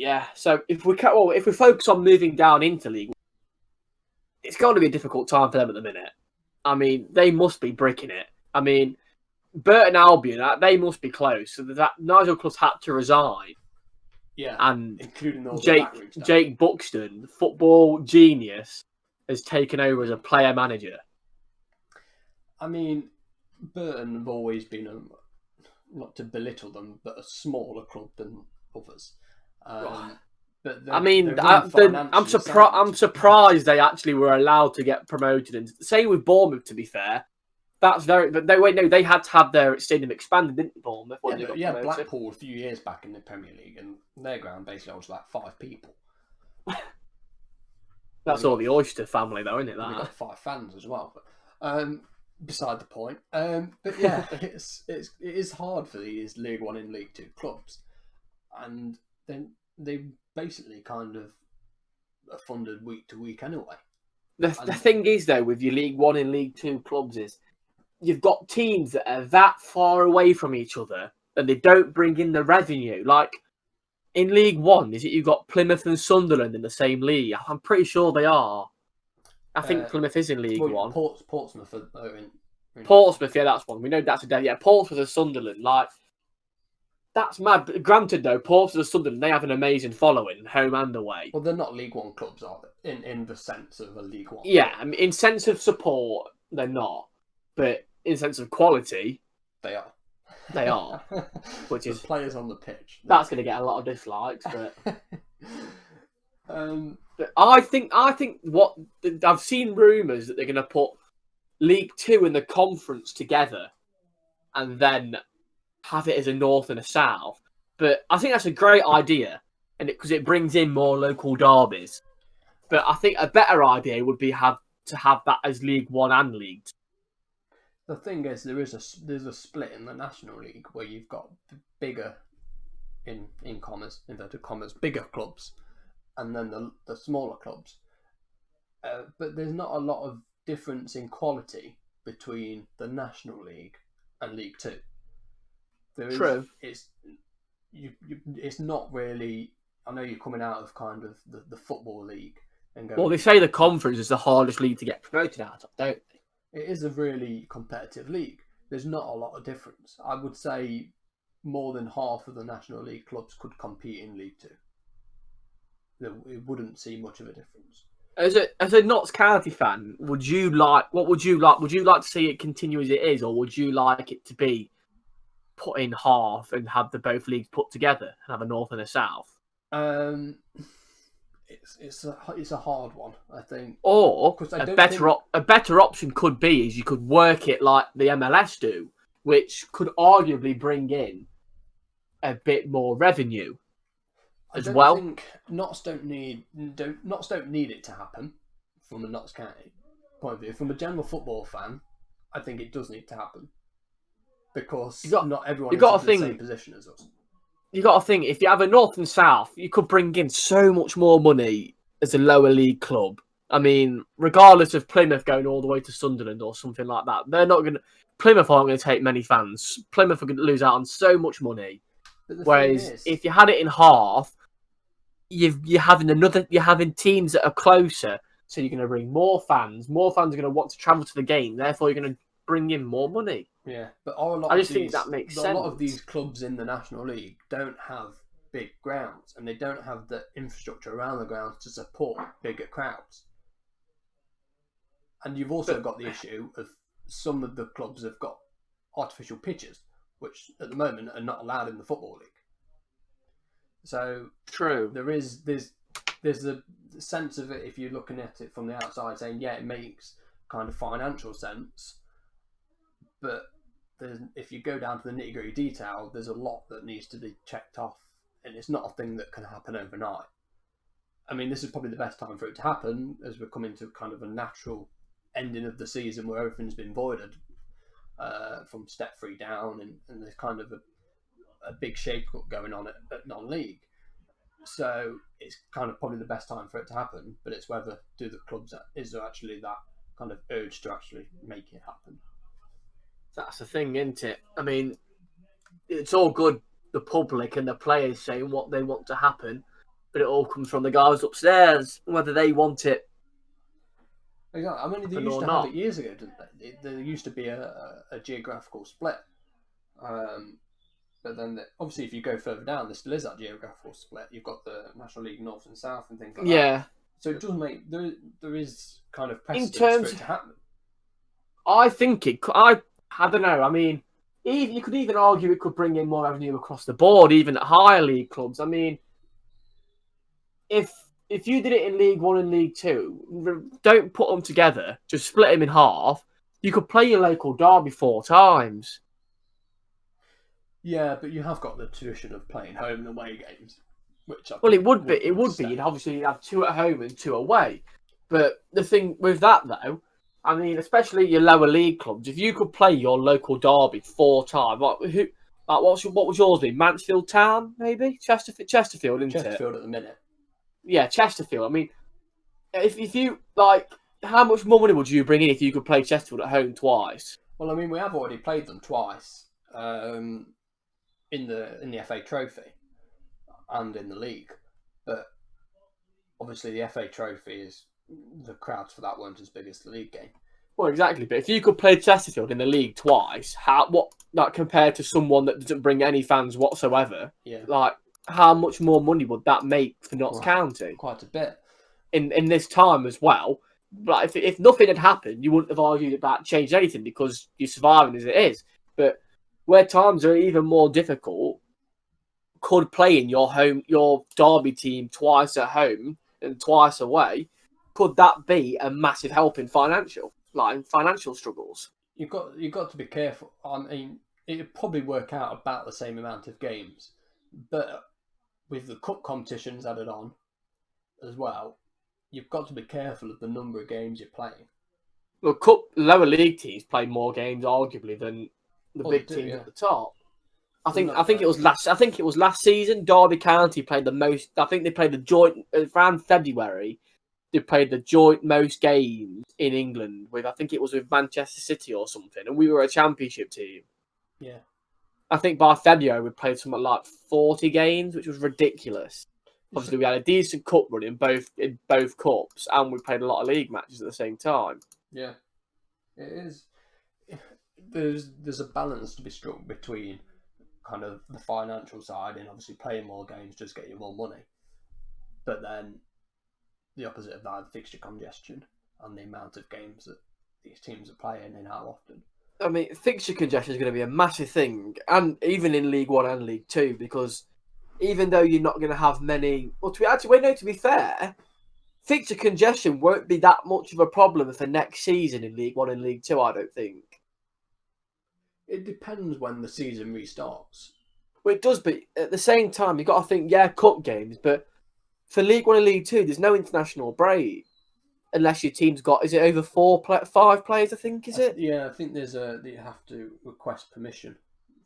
Yeah. So if we focus on moving down into League One, it's going to be a difficult time for them at the minute. I mean, they must be bricking it. I mean, Burton Albion, they must be close. So that Nigel Clough had to resign. Yeah, and including all the backroom stuff. Jake Buxton, the football genius, has taken over as a player manager. I mean, Burton have always been not to belittle them, but a smaller club than others. But I mean, I'm surprised they actually were allowed to get promoted. And same with Bournemouth, to be fair. That's very. But they had to have their stadium expanded, didn't they, Bournemouth? Blackpool a few years back in the Premier League, and their ground basically was like 5 people. That's all the Oyster family, though, isn't it? We got 5 fans as well. But, beside the point. But yeah, it is hard for these League One and League Two clubs, and then they basically kind of are funded week to week anyway. The thing is, though, with your League One and League Two clubs is you've got teams that are that far away from each other and they don't bring in the revenue. Like in League One, is it you've got Plymouth and Sunderland in the same league? I'm pretty sure they are. I think Plymouth is in League One. Portsmouth are in Portsmouth, yeah, that's one. We know that's a day. Yeah, Portsmouth and Sunderland, like that's mad. Granted, though, Portsmouth and Sunderland, they have an amazing following, home and away. Well, they're not League One clubs, are they? In the sense of a League One. Yeah, I mean, in sense of support, they're not, but in sense of quality, they are. They are, which is players on the pitch. That's going to get a lot of dislikes, but. But I think what I've seen rumours that they're going to put League Two and the Conference together, and then have it as a North and a South. But I think that's a great idea, and because it brings in more local derbies. But I think a better idea would be to have that as League One and League Two. The thing is, there's a split in the National League where you've got bigger, in inverted commas, bigger clubs, and then the smaller clubs. But there's not a lot of difference in quality between the National League and League Two. True. It's not really. I know you're coming out of kind of the football league and going. Well, they say the Conference is the hardest league to get promoted out of, don't they? It is a really competitive league. There's not a lot of difference. I would say more than half of the National League clubs could compete in League Two. It wouldn't see much of a difference. As a Notts County fan, what would you like? Would you like to see it continue as it is, or would you like it to be put in half and have the both leagues put together and have a North and a South? It's a hard one, I think. Or a better option could be is you could work it like the MLS do, which could arguably bring in a bit more revenue as well. I think Notts don't need it to happen from a Notts County point of view. From a general football fan, I think it does need to happen because not everyone is in the same position as us. You got to think, if you have a North and South, you could bring in so much more money as a lower league club. I mean, regardless of Plymouth going all the way to Sunderland or something like that, Plymouth aren't going to take many fans. Plymouth are going to lose out on so much money. Whereas if you had it in half, you're having teams that are closer, so you're going to bring more fans. More fans are going to want to travel to the game. Therefore, you're going to bring in more money. Yeah, but think that makes sense. A lot of these clubs in the National League don't have big grounds, and they don't have the infrastructure around the grounds to support bigger crowds. And you've also got the issue of some of the clubs have got artificial pitches, which at the moment are not allowed in the Football League. So true. There's a sense of it if you're looking at it from the outside, saying it makes kind of financial sense, but if you go down to the nitty-gritty detail, there's a lot that needs to be checked off, and it's not a thing that can happen overnight. I mean, this is probably the best time for it to happen as we're coming to kind of a natural ending of the season where everything's been voided from step 3 down, and there's kind of a big shake-up going on at non-league. So it's kind of probably the best time for it to happen, but it's whether do the clubs, is there actually that kind of urge to actually make it happen? That's the thing, isn't it? I mean, it's all good, the public and the players saying what they want to happen, but it all comes from the guys upstairs, whether they want it Exactly. I mean, they used or to have not. it years ago, didn't they? There used to be a geographical split. But then, obviously, if you go further down, there still is that geographical split. You've got the National League North and South and things like that. Yeah. So it does make there is kind of In precedence for terms, it to happen. I think it. I don't know. I mean, even you could even argue it could bring in more revenue across the board, even at higher league clubs. I mean, if you did it in League One and League Two, don't put them together. Just split them in half. You could play your local derby 4 times. Yeah, but you have got the tradition of playing home and away games, which I Well, think it would be. It would would be. stay. You'd obviously have 2 at home and 2 away. But the thing with that, though, I mean, especially your lower league clubs, if you could play your local derby 4 times, what was yours be? Mansfield Town, maybe Chesterfield, isn't it? Chesterfield at the minute. Yeah, Chesterfield. I mean, if you like, how much more money would you bring in if you could play Chesterfield at home twice? Well, I mean, we have already played them twice in the FA Trophy and in the league, but obviously the FA Trophy is the crowds for that weren't as big as the league game. Well, exactly. But if you could play Chesterfield in the league twice, compared to someone that doesn't bring any fans whatsoever? Yeah, Like, how much more money would that make for Notts County quite a bit in this time as well? But if nothing had happened, you wouldn't have argued about changing anything because you're surviving as it is. But where times are even more difficult, could playing your derby team twice at home and twice away, could that be a massive help in financial struggles? You've got to be careful. I mean, it'd probably work out about the same amount of games, but with the cup competitions added on as well, you've got to be careful of the number of games you're playing. Well, cup lower league teams play more games arguably than the big they do, teams yeah. at the top. I think Right. it was last season. Derby County played the most. I think they played the joint around February. They played the joint most games in England with, I think it was with Manchester City or something, and we were a championship team. Yeah. I think by February we played something like 40 games, which was ridiculous. Obviously, we had a decent cup run in both cups, and we played a lot of league matches at the same time. Yeah, it is. There's a balance to be struck between kind of the financial side and obviously playing more games just get you more money, but then the opposite of that, the fixture congestion and the amount of games that these teams are playing and how often. I mean, fixture congestion is going to be a massive thing, and even in League One and League Two, because even though you're not going to have many, to be fair, fixture congestion won't be that much of a problem for next season in League One and League Two. I don't think. It depends when the season restarts. Well, it does, but at the same time, you've got to think, yeah, cup games, but for League One and League Two, there's no international break unless your team's got, is it over 5 players? I think is it? Yeah, I think you have to request permission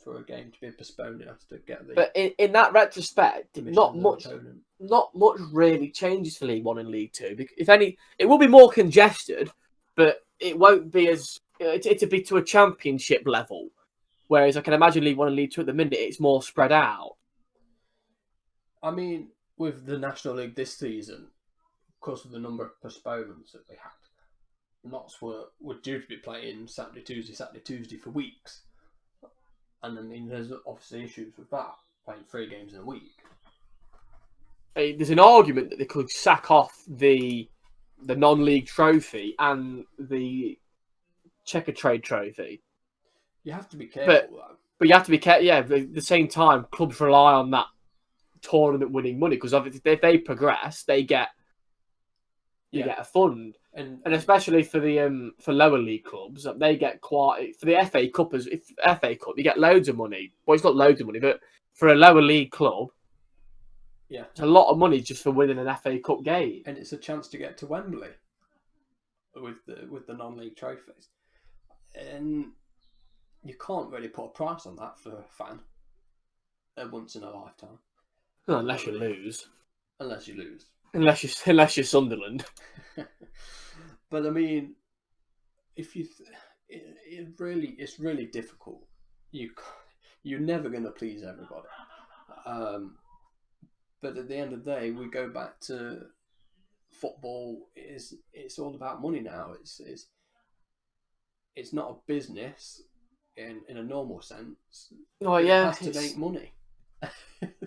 for a game to be postponed. It has to get the. But in that retrospect, not much opponent. really changes for League One and League Two. If any, it will be more congested, but it won't be as it'll be to a championship level. Whereas I can imagine League One and League Two at the minute, it's more spread out. I mean, with the National League this season, because of the number of postponements that they had, Notts were due to be playing Saturday, Tuesday for weeks. And I mean, there's obviously issues with that, playing 3 games in a week. There's an argument that they could sack off the non-league trophy and the Checker Trade trophy. You have to be careful, though. But you have to be careful. Yeah, but at the same time, clubs rely on that tournament winning money because obviously if they progress, they get a fund, and especially for the for lower league clubs, they get quite for the FA Cup FA Cup you get loads of money. Well, it's not loads of money, but for a lower league club, it's a lot of money just for winning an FA Cup game, and it's a chance to get to Wembley with the non-league trophies, and you can't really put a price on that for a fan. Once in a lifetime. Well, unless you lose. Unless you lose. Unless you're Sunderland. But I mean, if you, it's really difficult. You're never going to please everybody. But at the end of the day, we go back to football. It's all about money now. It's not a business in a normal sense. Oh It yeah, has to make money. it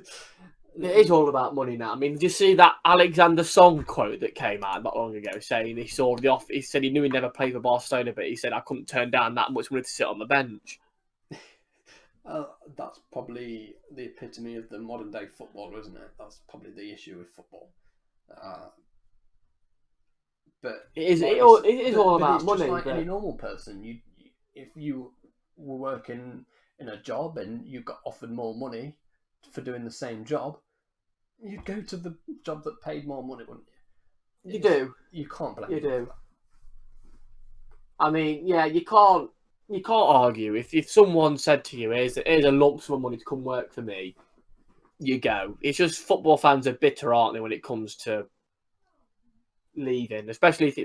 is all about money now. I mean, did you see that Alexander Song quote that came out not long ago, saying he saw the off? He said he knew he'd never play for Barcelona, but he said I couldn't turn down that much money to sit on the bench. That's probably the epitome of the modern day footballer, isn't it? That's probably the issue with football. But It is. like It is all about it's money. just like But any normal person. If you were working in a job and you got offered more money for doing the same job, you'd go to the job that paid more money, wouldn't you? you do. You can't blame You them for do. that. I mean, yeah, you can't. You can't argue if someone said to you, "Here's a lump sum of money to come work for me," you go. It's just football fans are bitter, aren't they, when it comes to leaving, especially if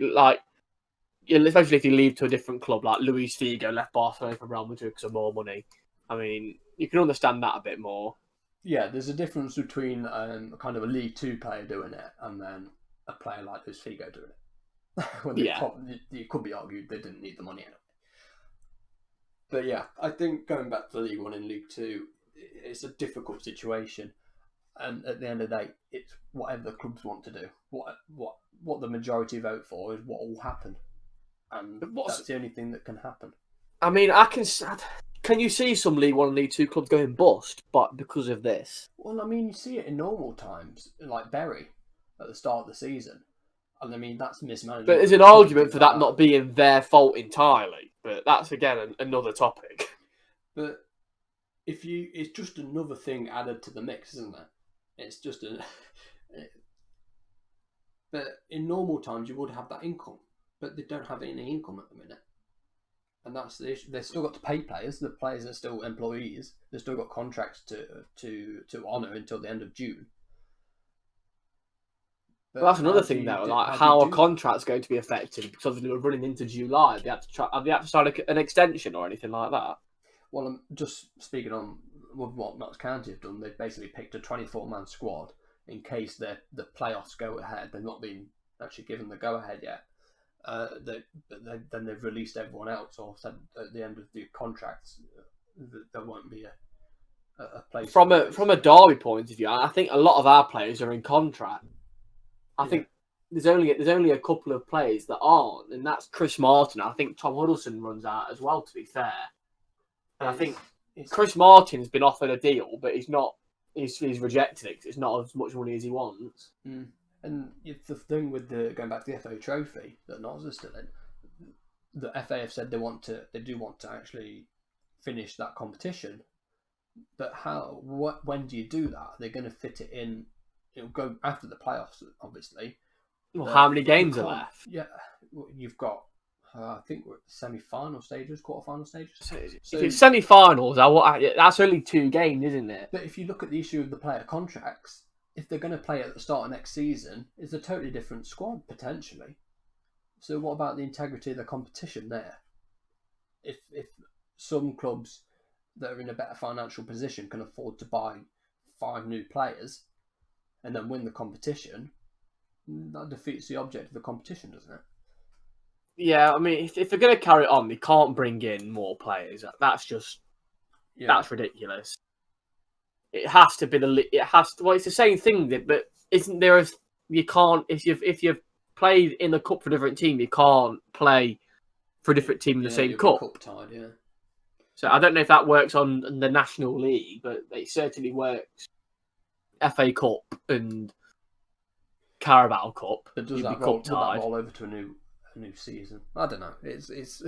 especially if you leave to a different club, like Luis Figo left Barcelona for Real Madrid because of more money. I mean, you can understand that a bit more. Yeah, there's a difference between kind of a League Two player doing it and then a player like Luis Figo doing it. When Yeah. it could be argued they didn't need the money anyway. But yeah, I think going back to League One and League Two, it's a difficult situation. And at the end of the day, it's whatever the clubs want to do. What the majority vote for is what will happen, and that's the only thing that can happen. I mean, Can you see some League One and League Two clubs going bust, but because of this? Well, I mean, you see it in normal times, like Bury at the start of the season, and I mean that's mismanagement. But there's an argument for that not being their fault entirely. But that's again another topic. But it's just another thing added to the mix, isn't it? It's just But in normal times, you would have that income, but they don't have any income at the minute, and that's the issue. They've still got to pay players. The players are still employees. They've still got contracts to honour until the end of June. Well, that's another thing, though. Like, how are contracts going to be affected? Because obviously we're running into July. Have they had to sign an extension or anything like that? Well, I'm just speaking on what Notts County have done. They've basically picked a 24-man squad in case the playoffs go ahead. They've not been actually given the go-ahead yet. Then they've released everyone else, or said at the end of the contracts there won't be a place. From a Derby point of view, I think a lot of our players are in contract. I think there's only a couple of players that aren't, and that's Chris Martin. I think Tom Huddleston runs out as well, to be fair. And I think Chris Martin's been offered a deal, but he's rejected it because it's not as much money as he wants. Mm. And the thing with going back to the FA Trophy that Notts are still in, the FA have said they do want to actually finish that competition. But when do you do that? They're going to fit it in. It'll go after the playoffs, obviously. Well, how many games are left? Yeah, you've got. I think we're at the semi-final stages, quarter-final stages. So if it's semi-finals, that's only 2 games, isn't it? But if you look at the issue of the player contracts, if they're going to play at the start of next season, it's a totally different squad potentially. So what about the integrity of the competition there? If some clubs that are in a better financial position can afford to buy 5 new players and then win the competition, that defeats the object of the competition, doesn't it? Yeah, I mean, if they're going to carry it on, they can't bring in more players. That's ridiculous. It has to be well, it's the same thing, but isn't there you can't, if you've played in the cup for a different team, you can't play for a different team in the same cup. Cup tied, yeah. So I don't know if that works on the National League, but it certainly works. FA Cup and Carabao Cup. But does that roll over to a new season? I don't know. It's